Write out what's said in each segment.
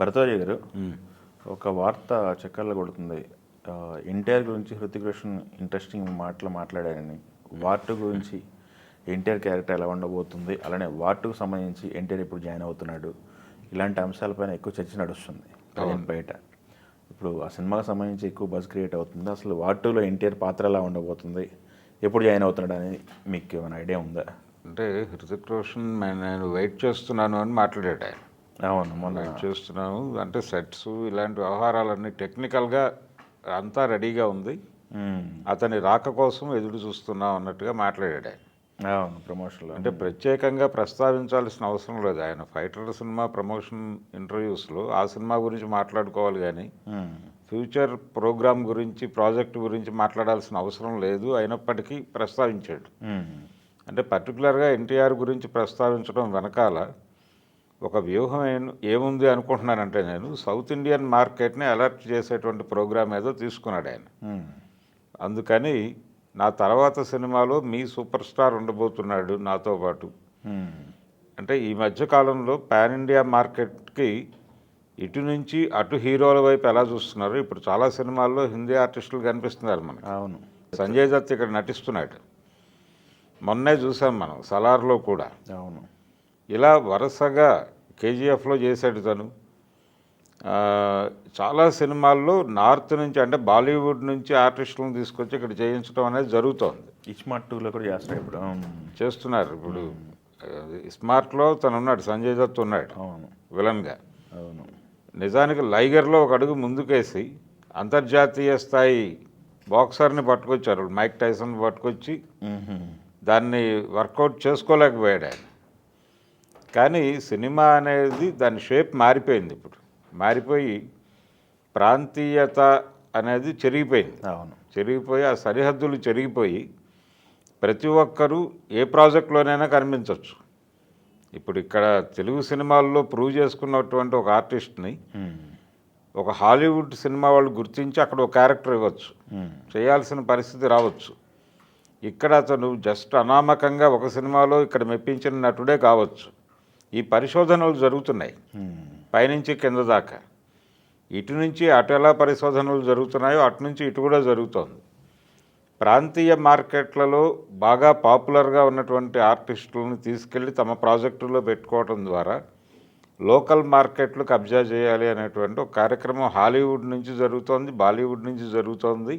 భరద్వాజ గారు, ఒక వార్త చక్కర్లు కొడుతుంది. ఎన్టీఆర్ గురించి హృతిక్ రోషన్ ఇంట్రెస్టింగ్ మాటలు మాట్లాడారని, వార్ 2 గురించి ఎన్టీఆర్ క్యారెక్టర్ ఎలా ఉండబోతుంది, అలానే వార్ 2కు సంబంధించి ఎన్టీఆర్ ఇప్పుడు జాయిన్ అవుతున్నాడు, ఇలాంటి అంశాలపైన ఎక్కువ చర్చ నడుస్తుంది బయట. ఇప్పుడు ఆ సినిమాకి సంబంధించి ఎక్కువ బజ్ క్రియేట్ అవుతుంది. అసలు వార్ 2లో ఎన్టీఆర్ పాత్ర ఎలా ఉండబోతుంది, ఎప్పుడు జాయిన్ అవుతున్నాడు అనేది మీకు ఏమైనా ఐడియా ఉందా? అంటే హృతిక్ రోషన్ నేను వెయిట్ చేస్తున్నాను అని మాట్లాడాడు ఆయన. అవును, మొన్న వెయిట్ చేస్తున్నాను అంటే సెట్స్ ఇలాంటి వ్యవహారాలన్నీ టెక్నికల్గా అంతా రెడీగా ఉంది, అతని రాక కోసం ఎదురు చూస్తున్నాం అన్నట్టుగా మాట్లాడాడు ఆయన. అవును, ప్రమోషన్లో అంటే ప్రత్యేకంగా ప్రస్తావించాల్సిన అవసరం లేదు. ఆయన ఫైటర్ సినిమా ప్రమోషన్ ఇంటర్వ్యూస్లో ఆ సినిమా గురించి మాట్లాడుకోవాలి, కానీ ఫ్యూచర్ ప్రోగ్రామ్ గురించి ప్రాజెక్ట్ గురించి మాట్లాడాల్సిన అవసరం లేదు. అయినప్పటికీ ప్రస్తావించాడు. అంటే పర్టికులర్గా ఎన్టీఆర్ గురించి ప్రస్తావించడం వెనకాల ఒక వ్యూహం ఏముంది అనుకుంటున్నానంటే, నేను సౌత్ ఇండియన్ మార్కెట్ని అలర్ట్ చేసేటువంటి ప్రోగ్రామ్ ఏదో తీసుకున్నాడు ఆయన. అందుకని నా తర్వాత సినిమాలో మీ సూపర్ స్టార్ ఉండబోతున్నాడు నాతో పాటు. అంటే ఈ మధ్యకాలంలో పాన్ ఇండియా మార్కెట్కి ఇటు నుంచి అటు హీరోల వైపు ఎలా చూస్తున్నారు. ఇప్పుడు చాలా సినిమాల్లో హిందీ ఆర్టిస్టులు కనిపిస్తున్నారు మనకు. అవును, సంజయ్ దత్ ఇక్కడ నటిస్తున్నాడు, మొన్నే చూసాం మనం సలార్లో కూడా. అవును, ఇలా వరుసగా కేజీఎఫ్లో చేశాడు తను. చాలా సినిమాల్లో నార్త్ నుంచి అంటే బాలీవుడ్ నుంచి ఆర్టిస్టులను తీసుకొచ్చి ఇక్కడ చేయించడం అనేది జరుగుతోంది. ఇస్మార్ట్ 2లో కూడా చేస్తాడు ఇప్పుడు. చేస్తున్నారు ఇప్పుడు. స్మార్ట్లో తను ఉన్నాడు, సంజయ్ దత్ ఉన్నాడు. అవును, విలన్గా. అవును. నిజానికి లైగర్లో ఒక అడుగు ముందుకేసి అంతర్జాతీయ స్థాయి బాక్సర్ని పట్టుకొచ్చారు, మైక్ టైసన్ పట్టుకొచ్చి దాన్ని వర్కౌట్ చేసుకోలేకపోయాడు ఆయన. కానీ సినిమా అనేది దాని షేప్ మారిపోయింది. ఇప్పుడు మారిపోయి ప్రాంతీయత అనేది చెరిగిపోయింది. అవును, చెరిగిపోయి ఆ సరిహద్దులు చెరిగిపోయి ప్రతి ఒక్కరూ ఏ ప్రాజెక్టులోనైనా కనిపించవచ్చు. ఇప్పుడు ఇక్కడ తెలుగు సినిమాల్లో ప్రూవ్ చేసుకున్నటువంటి ఒక ఆర్టిస్ట్ని ఒక హాలీవుడ్ సినిమా వాళ్ళు గుర్తించి అక్కడ ఒక క్యారెక్టర్ ఇవ్వచ్చు, చేయాల్సిన పరిస్థితి రావచ్చు. ఇక్కడ అతను జస్ట్ అనామకంగా ఒక సినిమాలో ఇక్కడ మెప్పించిన నటుడే కావచ్చు. ఈ పరిశోధనలు జరుగుతున్నాయి పైనుంచి కింద దాకా. ఇటు నుంచి అటు ఎలా పరిశోధనలు జరుగుతున్నాయో అటు నుంచి ఇటు కూడా జరుగుతోంది. ప్రాంతీయ మార్కెట్లలో బాగా పాపులర్గా ఉన్నటువంటి ఆర్టిస్టులను తీసుకెళ్ళి తమ ప్రాజెక్టులో పెట్టుకోవడం ద్వారా లోకల్ మార్కెట్లు కబ్జా చేయాలి అనేటువంటి ఒక కార్యక్రమం హాలీవుడ్ నుంచి జరుగుతోంది, బాలీవుడ్ నుంచి జరుగుతోంది.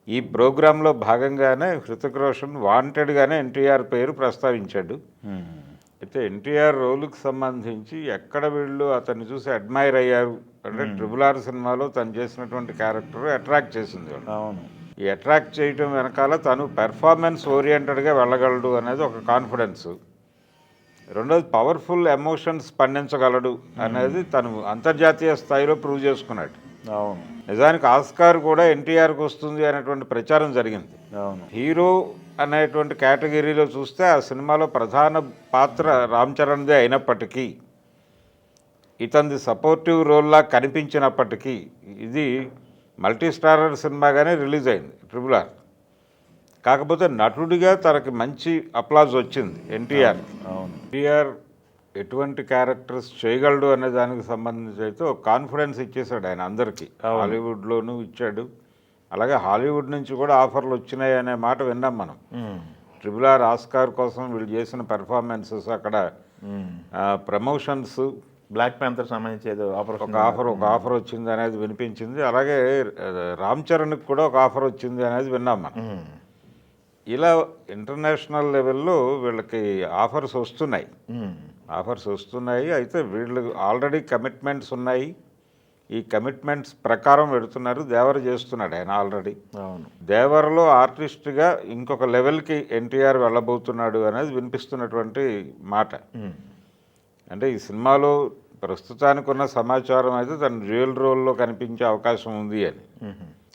ఈ ప్రోగ్రాంలో భాగంగానే హృతిక్ రోషన్ వాంటెడ్గానే ఎన్టీఆర్ పేరు ప్రస్తావించాడు. అయితే ఎన్టీఆర్ రోలుకి సంబంధించి ఎక్కడ వీళ్ళు అతన్ని చూసి అడ్మైర్ అయ్యారు అంటే RRR సినిమాలో తను చేసినటువంటి క్యారెక్టర్ అట్రాక్ట్ చేసింది వాళ్ళు. అవును, ఈ అట్రాక్ట్ చేయటం వెనకాల తను పెర్ఫార్మెన్స్ ఓరియంటెడ్గా వెళ్ళగలడు అనేది ఒక కాన్ఫిడెన్స్. రెండోది పవర్ఫుల్ ఎమోషన్స్ పండించగలడు అనేది తను అంతర్జాతీయ స్థాయిలో ప్రూవ్ చేసుకున్నాడు. అవును, నిజానికి ఆస్కార్ కూడా ఎన్టీఆర్కి వస్తుంది అనేటువంటి ప్రచారం జరిగింది. అవును. హీరో అనేటువంటి కేటగిరీలో చూస్తే ఆ సినిమాలో ప్రధాన పాత్ర రామ్ చరణ్దే అయినప్పటికీ, ఇతనిది సపోర్టివ్ రోల్లా కనిపించినప్పటికీ, ఇది మల్టీ స్టారర్ సినిమాగానే రిలీజ్ అయింది RRR. కాకపోతే నటుడిగా తనకి మంచి అప్లాజ్ వచ్చింది ఎన్టీఆర్. అవును, ఎన్టీఆర్ ఎటువంటి క్యారెక్టర్స్ చేయగలడు అనే దానికి సంబంధించి అయితే ఒక కాన్ఫిడెన్స్ ఇచ్చేసాడు ఆయన అందరికీ. హాలీవుడ్లోనూ ఇచ్చాడు, అలాగే హాలీవుడ్ నుంచి కూడా ఆఫర్లు వచ్చినాయి అనే మాట విన్నాం మనం. RRR ఆస్కార్ కోసం వీళ్ళు చేసిన పెర్ఫార్మెన్సెస్, అక్కడ ప్రమోషన్స్, బ్లాక్ ప్యాంథర్ సంబంధించి ఏదో ఒక ఆఫర్ వచ్చింది అనేది వినిపించింది. అలాగే రామ్ చరణ్కి కూడా ఒక ఆఫర్ వచ్చింది అనేది విన్నాం మనం. ఇలా ఇంటర్నేషనల్ లెవెల్లో వీళ్ళకి ఆఫర్స్ వస్తున్నాయి. అయితే వీళ్ళు ఆల్రెడీ కమిట్మెంట్స్ ఉన్నాయి. ఈ కమిట్మెంట్స్ ప్రకారం పెడుతున్నారు. దేవర చేస్తున్నాడు ఆయన ఆల్రెడీ. అవును, దేవరలో ఆర్టిస్ట్గా ఇంకొక లెవెల్కి ఎన్టీఆర్ వెళ్ళబోతున్నాడు అనేది వినిపిస్తున్నటువంటి మాట. అంటే ఈ సినిమాలో ప్రస్తుతానికి ఉన్న సమాచారం అయితే తను డ్యూయల్ రోల్లో కనిపించే అవకాశం ఉంది అని.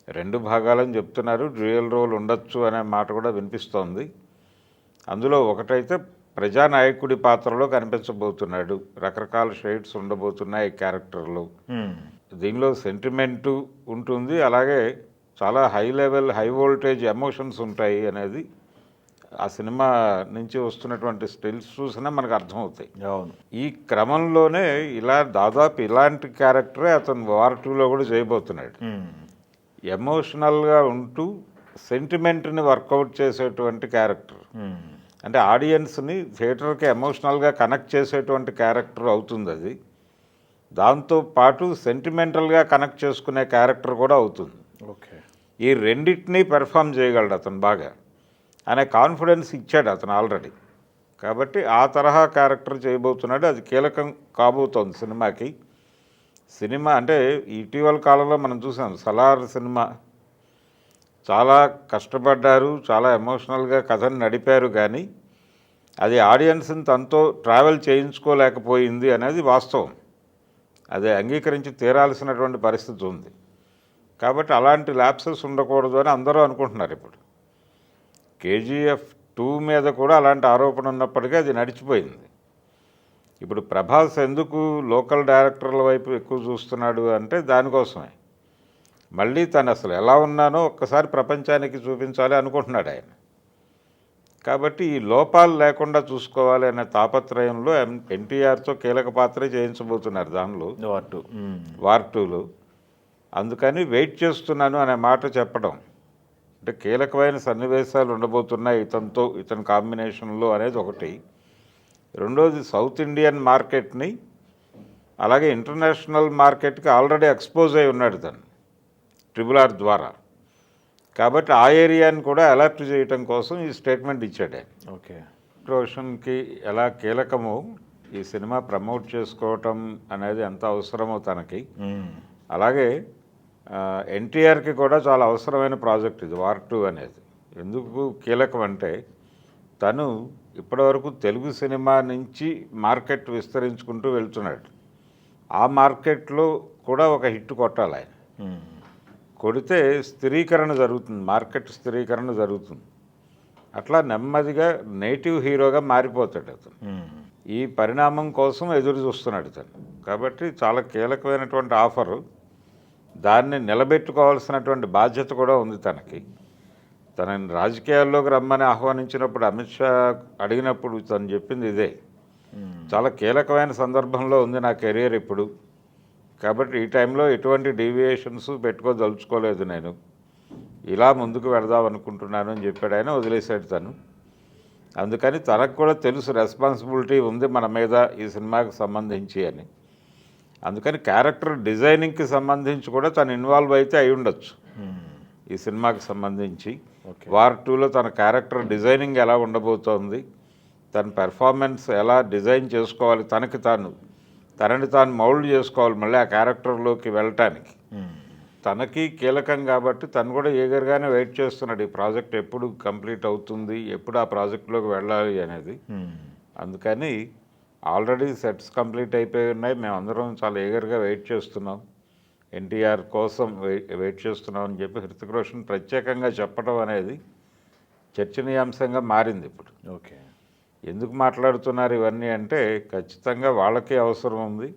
2 భాగాలని చెప్తున్నారు, డ్యూయల్ రోల్ ఉండొచ్చు అనే మాట కూడా వినిపిస్తోంది. అందులో ఒకటైతే ప్రజానాయకుడి పాత్రలో కనిపించబోతున్నాడు. రకరకాల షేడ్స్ ఉండబోతున్నాయి క్యారెక్టర్లు. దీనిలో సెంటిమెంటు ఉంటుంది, అలాగే చాలా high level high voltage emotions ఉంటాయి అనేది ఆ సినిమా నుంచి వస్తున్నటువంటి స్టిల్స్ చూసినా మనకు అర్థమవుతాయి. అవును. ఈ క్రమంలోనే ఇలా దాదాపు ఇలాంటి క్యారెక్టరే అతను వార్ 2లో కూడా చేయబోతున్నాడు. ఎమోషనల్గా ఉంటూ సెంటిమెంట్ని వర్కౌట్ చేసేటువంటి క్యారెక్టర్, అంటే ఆడియన్స్ని థియేటర్కి ఎమోషనల్గా కనెక్ట్ చేసేటువంటి క్యారెక్టర్ అవుతుంది అది. దాంతోపాటు సెంటిమెంటల్గా కనెక్ట్ చేసుకునే క్యారెక్టర్ కూడా అవుతుంది. ఓకే. ఈ రెండింటినీ పెర్ఫామ్ చేయగలడు అతను బాగా అనే కాన్ఫిడెన్స్ ఇచ్చాడు అతను ఆల్రెడీ. కాబట్టి ఆ తరహా క్యారెక్టర్ చేయబోతున్నాడు. అది కీలకం కాబోతోంది సినిమాకి. సినిమా అంటే ఇటీవల కాలంలో మనం చూసాం సలార్ సినిమా, చాలా కష్టపడ్డారు, చాలా ఎమోషనల్గా కథను నడిపారు, కానీ అది ఆడియన్స్ని తనతో ట్రావెల్ చేయించుకోలేకపోయింది అనేది వాస్తవం. అదే అంగీకరించి తీరాల్సినటువంటి పరిస్థితి ఉంది. కాబట్టి అలాంటి ల్యాప్సెస్ ఉండకూడదు అని అందరూ అనుకుంటున్నారు. ఇప్పుడు కేజీఎఫ్ 2 మీద కూడా అలాంటి ఆరోపణ ఉన్నప్పటికీ అది నడిచిపోయింది. ఇప్పుడు ప్రభాస్ ఎందుకు లోకల్ డైరెక్టర్ల వైపు ఎక్కువ చూస్తున్నాడు అంటే దానికోసమే. మళ్ళీ తను అసలు ఎలా ఉన్నానో ఒక్కసారి ప్రపంచానికి చూపించాలి అనుకుంటున్నాడు ఆయన. కాబట్టి ఈ లోపాలు లేకుండా చూసుకోవాలి అనే తాపత్రయంలో ఎన్టీఆర్తో కీలక పాత్రే చేయించబోతున్నారు దానిలో, వార్ 2లో. అందుకని వెయిట్ చేస్తున్నాను అనే మాట చెప్పడం, అంటే కీలకమైన సన్నివేశాలు ఉండబోతున్నాయి ఇతనితో, ఇతని కాంబినేషన్లో అనేది ఒకటి. రెండోది సౌత్ ఇండియన్ మార్కెట్ని అలాగే ఇంటర్నేషనల్ మార్కెట్కి ఆల్రెడీ ఎక్స్పోజ్ అయి ఉన్నాడు తను RRR ద్వారా. కాబట్టి ఆ ఏరియాని కూడా అలర్ట్ చేయటం కోసం ఈ స్టేట్మెంట్ ఇచ్చాడు ఆయన. ఓకే. రోషన్కి ఎలా కీలకమో ఈ సినిమా ప్రమోట్ చేసుకోవటం అనేది ఎంత అవసరమో తనకి, అలాగే ఎన్టీఆర్కి కూడా చాలా అవసరమైన ప్రాజెక్ట్ ఇది వార్ 2 అనేది. ఎందుకు కీలకం అంటే తను ఇప్పటివరకు తెలుగు సినిమా నుంచి మార్కెట్ విస్తరించుకుంటూ వెళ్తున్నాడు. ఆ మార్కెట్లో కూడా ఒక హిట్ కొట్టాలి ఆయన. కొడితే స్థిరీకరణ జరుగుతుంది, మార్కెట్ స్థిరీకరణ జరుగుతుంది. అట్లా నెమ్మదిగా నేటివ్ హీరోగా మారిపోతాడు అతను. ఈ పరిణామం కోసం ఎదురు చూస్తున్నాడు అతను. కాబట్టి చాలా కీలకమైనటువంటి ఆఫరు, దాన్ని నిలబెట్టుకోవాల్సినటువంటి బాధ్యత కూడా ఉంది తనకి. తనని రాజకీయాల్లోకి రమ్మని ఆహ్వానించినప్పుడు అమిత్ షా అడిగినప్పుడు తను చెప్పింది ఇదే, చాలా కీలకమైన సందర్భంలో ఉంది నా కెరీర్ ఇప్పుడు, కాబట్టి ఈ టైంలో ఎటువంటి డీవియేషన్స్ పెట్టుకోదలుచుకోలేదు, నేను ఇలా ముందుకు వెళదాం అనుకుంటున్నాను అని చెప్పాడు ఆయన. వదిలేశాడు తను. అందుకని తనకు కూడా తెలుసు రెస్పాన్సిబిలిటీ ఉంది మన మీద ఈ సినిమాకి సంబంధించి అని. అందుకని క్యారెక్టర్ డిజైనింగ్కి సంబంధించి కూడా తను ఇన్వాల్వ్ అయితే అయి ఉండొచ్చు ఈ సినిమాకి సంబంధించి. వార్ 2లో తన క్యారెక్టర్ డిజైనింగ్ ఎలా ఉండబోతోంది, తన పెర్ఫార్మెన్స్ ఎలా డిజైన్ చేసుకోవాలి, తనని తాను మౌల్డ్ చేసుకోవాలి మళ్ళీ ఆ క్యారెక్టర్లోకి వెళ్ళటానికి. తనకి కీలకం కాబట్టి తను కూడా ఈగర్గానే వెయిట్ చేస్తున్నాడు ఈ ప్రాజెక్ట్ ఎప్పుడు కంప్లీట్ అవుతుంది, ఎప్పుడు ఆ ప్రాజెక్టులోకి వెళ్ళాలి అనేది. అందుకని ఆల్రెడీ సెట్స్ కంప్లీట్ అయిపోయి ఉన్నాయి, మేమందరం చాలా ఈగర్గా వెయిట్ చేస్తున్నాం, ఎన్టీఆర్ కోసం వెయిట్ చేస్తున్నాం అని చెప్పి హృతిక్ రోషన్ ప్రత్యేకంగా చెప్పడం అనేది చర్చనీయాంశంగా మారింది ఇప్పుడు. ఓకే. ఎందుకు మాట్లాడుతున్నారు ఇవన్నీ అంటే ఖచ్చితంగా వాళ్ళకి అవసరం ఉంది,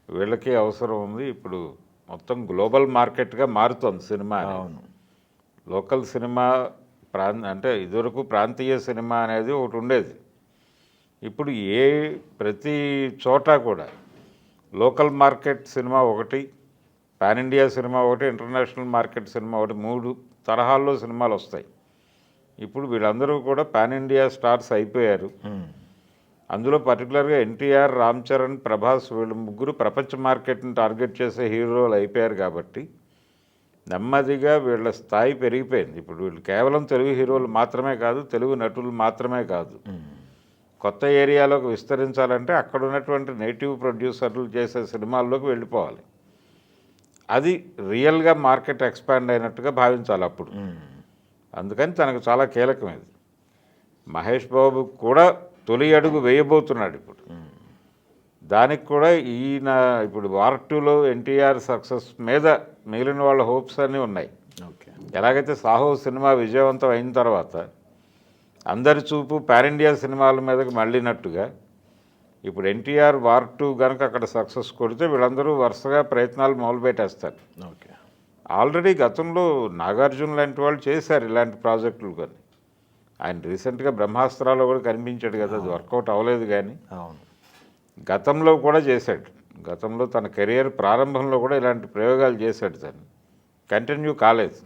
వీళ్ళకి అవసరం ఉంది. ఇప్పుడు మొత్తం గ్లోబల్ మార్కెట్గా మారుతుంది సినిమా. లోకల్ సినిమా అంటే ఇదివరకు ప్రాంతీయ సినిమా అనేది ఒకటి ఉండేది. ఇప్పుడు ప్రతి చోట కూడా లోకల్ మార్కెట్ సినిమా ఒకటి, పాన్ ఇండియా సినిమా ఒకటి, ఇంటర్నేషనల్ మార్కెట్ సినిమా ఒకటి, 3 తరహాల్లో సినిమాలు వస్తాయి. ఇప్పుడు వీళ్ళందరూ కూడా పాన్ ఇండియా స్టార్స్ అయిపోయారు. అందులో పర్టికులర్గా ఎన్టీఆర్, రామ్ చరణ్, ప్రభాస్ వీళ్ళు ముగ్గురు ప్రపంచ మార్కెట్ని టార్గెట్ చేసే హీరోలు అయిపోయారు. కాబట్టి నెమ్మదిగా వీళ్ళ స్థాయి పెరిగిపోయింది. ఇప్పుడు వీళ్ళు కేవలం తెలుగు హీరోలు మాత్రమే కాదు, తెలుగు నటులు మాత్రమే కాదు, కొత్త ఏరియాలోకి విస్తరించాలంటే అక్కడ ఉన్నటువంటి నేటివ్ ప్రొడ్యూసర్లు చేసే సినిమాల్లోకి వెళ్ళిపోవాలి. అది రియల్గా మార్కెట్ ఎక్స్పాండ్ అయినట్టుగా భావించాలి అప్పుడు. అందుకని తనకు చాలా కీలకం ఇది. మహేష్ బాబు కూడా తొలి అడుగు వేయబోతున్నాడు ఇప్పుడు. దానికి కూడా ఈయన ఇప్పుడు వార్ 2లో ఎన్టీఆర్ సక్సెస్ మీద మిగిలిన వాళ్ళ హోప్స్ అన్నీ ఉన్నాయి. ఎలాగైతే సాహో సినిమా విజయవంతం అయిన తర్వాత అందరి చూపు పాన్ ఇండియా సినిమాల మీదకి మళ్ళినట్టుగా ఇప్పుడు ఎన్టీఆర్ వార్ 2 కనుక అక్కడ సక్సెస్ కొడితే వీళ్ళందరూ వరుసగా ప్రయత్నాలు మొదలుపెట్టేస్తారు. ఆల్రెడీ గతంలో నాగార్జున లాంటి వాళ్ళు చేశారు ఇలాంటి ప్రాజెక్టులు, కానీ ఆయన రీసెంట్గా బ్రహ్మాస్త్రాల్లో కూడా కనిపించాడు కదా, అది వర్కౌట్ అవ్వలేదు. కానీ అవును. గతంలో కూడా చేశాడు. గతంలో తన కెరియర్ ప్రారంభంలో కూడా ఇలాంటి ప్రయోగాలు చేశాడు. తను కంటిన్యూ కాలేదు.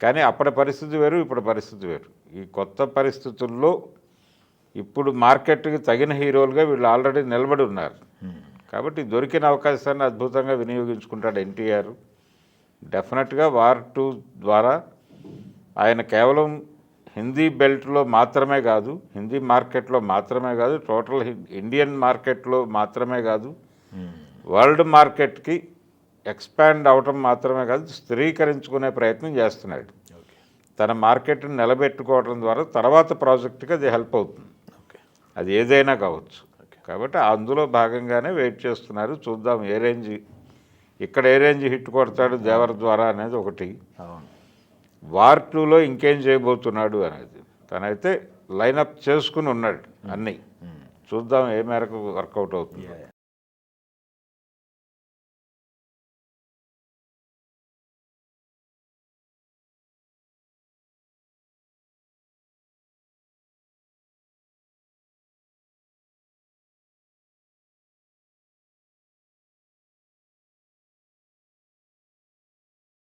కానీ అప్పటి పరిస్థితి వేరు, ఇప్పుడు పరిస్థితి వేరు. ఈ కొత్త పరిస్థితుల్లో ఇప్పుడు మార్కెట్కి తగిన హీరోలుగా వీళ్ళు ఆల్రెడీ నిలబడి ఉన్నారు. కాబట్టి దొరికిన అవకాశాన్ని అద్భుతంగా వినియోగించుకుంటాడు ఎన్టీఆర్. డెఫినెట్గా వార్ 2 ద్వారా ఆయన కేవలం హిందీ బెల్ట్లో మాత్రమే కాదు, హిందీ మార్కెట్లో మాత్రమే కాదు, టోటల్ ఇండియన్ మార్కెట్లో మాత్రమే కాదు, వరల్డ్ మార్కెట్కి ఎక్స్పాండ్ అవటం మాత్రమే కాదు, స్థిరీకరించుకునే ప్రయత్నం చేస్తున్నాడు. తన మార్కెట్ని నిలబెట్టుకోవడం ద్వారా తర్వాత ప్రాజెక్ట్కి అది హెల్ప్ అవుతుంది. అది ఏదైనా కావచ్చు. కాబట్టి అందులో భాగంగానే వెయిట్ చేస్తున్నారు. చూద్దాం ఏ రేంజ్, ఇక్కడ ఏ రేంజ్ హిట్ కొడతాడు దేవర ద్వారా అనేది ఒకటి, వార్ 2లో ఇంకేం చేయబోతున్నాడు అనేది. తనైతే లైనప్ చేసుకుని ఉన్నాడు అన్నీ. చూద్దాం ఏ మేరకు వర్కౌట్ అవుతుంది.